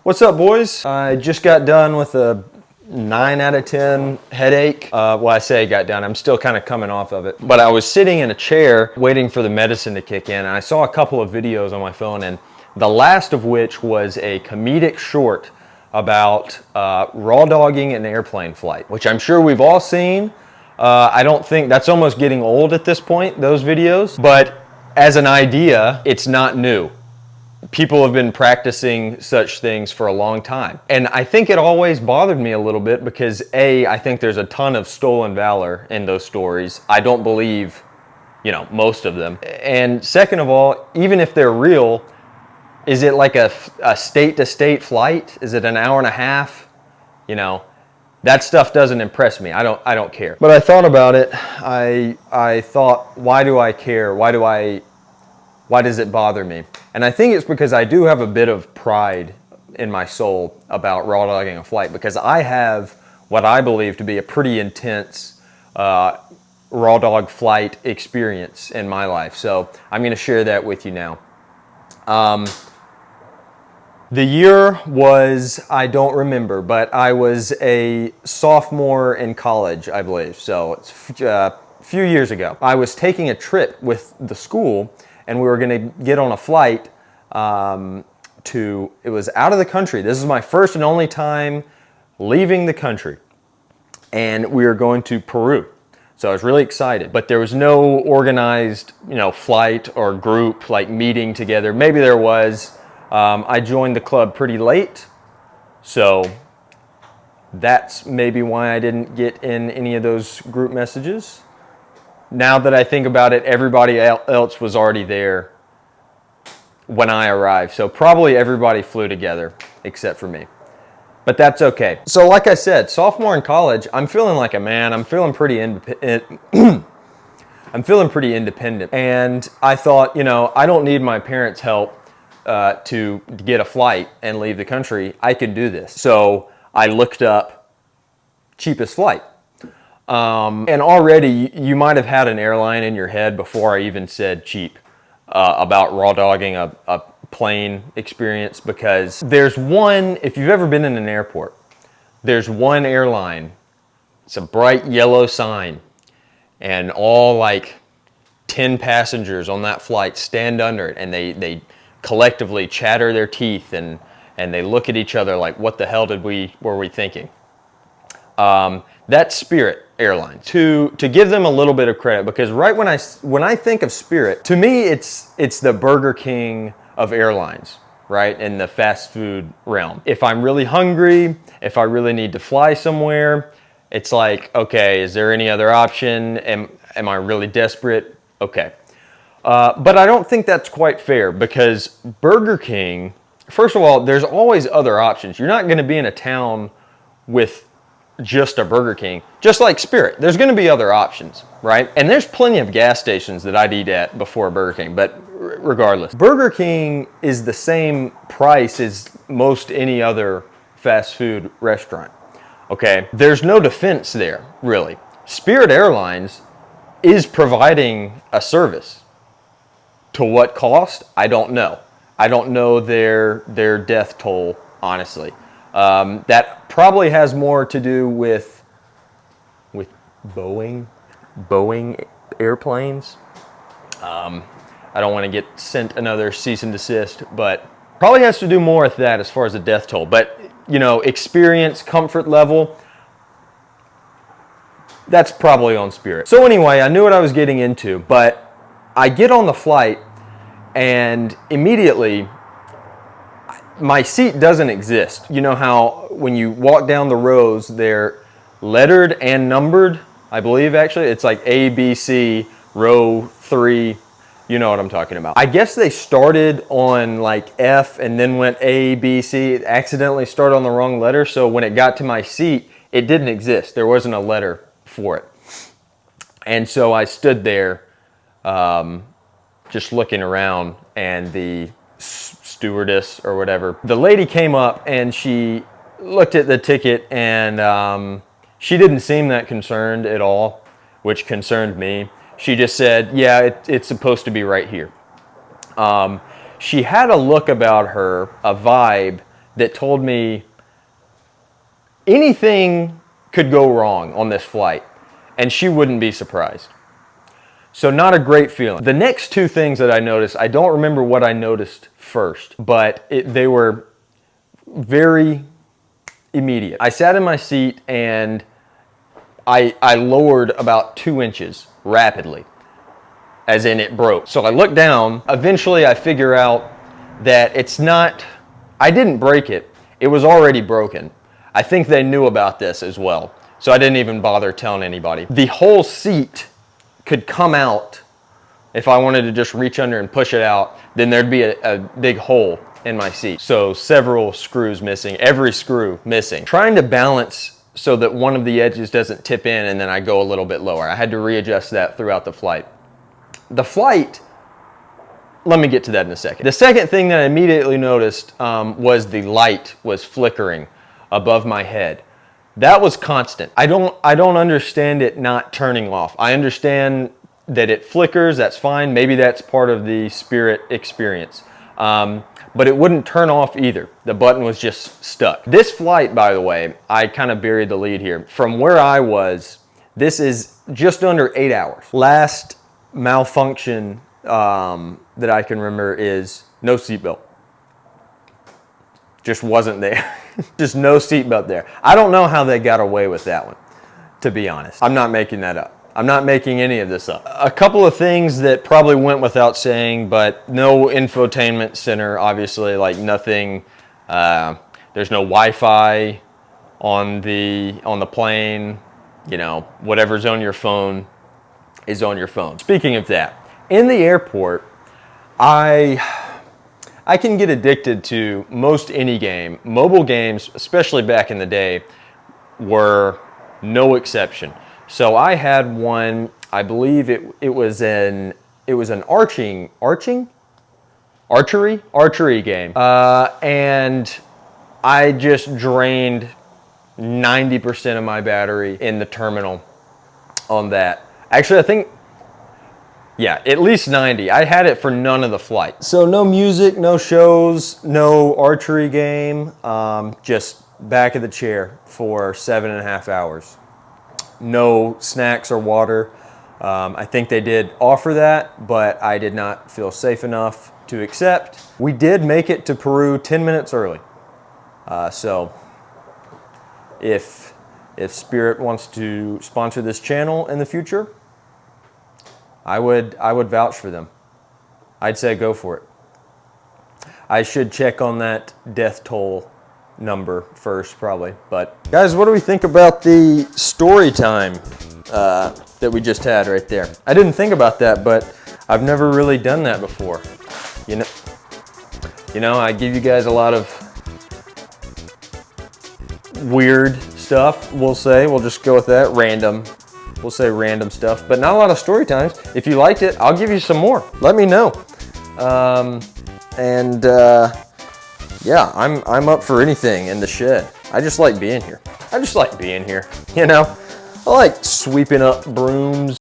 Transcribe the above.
What's up, boys? I just got done with a 9 out of 10 headache. Well, I say got done. I'm still kind of coming off of it. But I was sitting in a chair waiting for the medicine to kick in, and I saw a couple of videos on my phone, and the last of which was a comedic short about raw dogging an airplane flight, which I'm sure we've all seen. I don't think that's almost getting old at this point, those videos. But as an idea, it's not new. People have been practicing such things for a long time. And I think it always bothered me a little bit because A, I think there's a ton of stolen valor in those stories. I don't believe, most of them. And second of all, even if they're real, is it like a state-to-state flight? Is it an hour and a half? That stuff doesn't impress me. I don't care. But I thought about it. I thought, why do I care? Why does it bother me? And I think it's because I do have a bit of pride in my soul about raw dogging a flight, because I have what I believe to be a pretty intense raw dog flight experience in my life. So I'm going to share that with you now. The year was, I don't remember, but I was a sophomore in college, I believe. So it's a few years ago. I was taking a trip with the school, and we were going to get on a flight it was out of the country. This is my first and only time leaving the country. And we were going to Peru. So I was really excited. But there was no organized, flight or group, like meeting together. Maybe there was. I joined the club pretty late. So that's maybe why I didn't get in any of those group messages. Now that I think about it, everybody else was already there when I arrived. So probably everybody flew together except for me. But that's okay. So like I said, sophomore in college, I'm feeling like a man. I'm feeling pretty independent. And I thought, I don't need my parents' help to get a flight and leave the country. I can do this. So I looked up cheapest flight. And already you might have had an airline in your head before I even said cheap about raw dogging a plane experience, because there's one, if you've ever been in an airport, there's one airline, it's a bright yellow sign, and all like 10 passengers on that flight stand under it, and they collectively chatter their teeth and they look at each other like, what the hell were we thinking? That's Spirit Airlines. To give them a little bit of credit, because right when I think of Spirit, to me it's the Burger King of airlines, right? In the fast food realm. If I'm really hungry, if I really need to fly somewhere, it's like, okay, is there any other option? Am I really desperate? Okay. But I don't think that's quite fair, because Burger King, first of all, there's always other options. You're not going to be in a town with just a Burger King, just like Spirit. There's going to be other options, right? And there's plenty of gas stations that I'd eat at before Burger King, but regardless, Burger King is the same price as most any other fast food restaurant, okay? There's no defense there, really. Spirit Airlines is providing a service. To what cost? I don't know. I don't know their death toll, honestly. That probably has more to do with Boeing airplanes. I don't want to get sent another cease and desist, but probably has to do more with that as far as the death toll. But, experience, comfort level, that's probably on Spirit. So anyway, I knew what I was getting into, but I get on the flight and immediately my seat doesn't exist. You know how when you walk down the rows, they're lettered and numbered, I believe actually. It's like A, B, C, row 3. You know what I'm talking about. I guess they started on like F and then went A, B, C. It accidentally started on the wrong letter. So when it got to my seat, it didn't exist. There wasn't a letter for it. And so I stood there just looking around, and the stewardess or whatever, the lady came up and she looked at the ticket, and she didn't seem that concerned at all, which concerned me. She just said, yeah, it's supposed to be right here. She had a look about her, a vibe that told me anything could go wrong on this flight, and she wouldn't be surprised. So not a great feeling. The next two things that I noticed, I don't remember what I noticed first, but they were very immediate. I sat in my seat and I lowered about 2 inches rapidly, as in it broke. So I look down, eventually I figure out that it's not, I didn't break it, it was already broken. I think they knew about this as well, so I didn't even bother telling anybody. The whole seat could come out. If I wanted to just reach under and push it out, then there'd be a big hole in my seat. So several screws missing, every screw missing. Trying to balance so that one of the edges doesn't tip in and then I go a little bit lower. I had to readjust that throughout the flight. The flight, let me get to that in a second. The second thing that I immediately noticed was the light was flickering above my head. That was constant. I don't understand it not turning off. I understand that it flickers, that's fine. Maybe that's part of the Spirit experience. But it wouldn't turn off either. The button was just stuck. This flight, by the way, I kind of buried the lead here. From where I was, this is just under 8 hours. Last malfunction that I can remember is no seatbelt. Just wasn't there. Just no seatbelt there. I don't know how they got away with that one, to be honest. I'm not making that up. I'm not making any of this up. A couple of things that probably went without saying, but no infotainment center, obviously, like nothing. There's no Wi-Fi on the plane. You know, whatever's on your phone is on your phone. Speaking of that, in the airport, I can get addicted to most any game. Mobile games, especially back in the day, were no exception. So I had one, I believe it was an archery game. And I just drained 90% of my battery in the terminal on that. Actually, I think, yeah, at least 90. I had it for none of the flight. So no music, no shows, no archery game, just back of the chair for 7.5 hours. No snacks or water. I think they did offer that, but I did not feel safe enough to accept. We did make it to Peru 10 minutes early. So if Spirit wants to sponsor this channel in the future, I would vouch for them. I'd say go for it. I should check on that death toll number first, probably. But guys, what do we think about the story time that we just had right there? I didn't think about that, but I've never really done that before. You know, I give you guys a lot of weird stuff. We'll just go with that. We'll say random stuff, but not a lot of story times. If you liked it, I'll give you some more. Let me know. Yeah, I'm up for anything in the shed. I just like being here. You know? I like sweeping up brooms.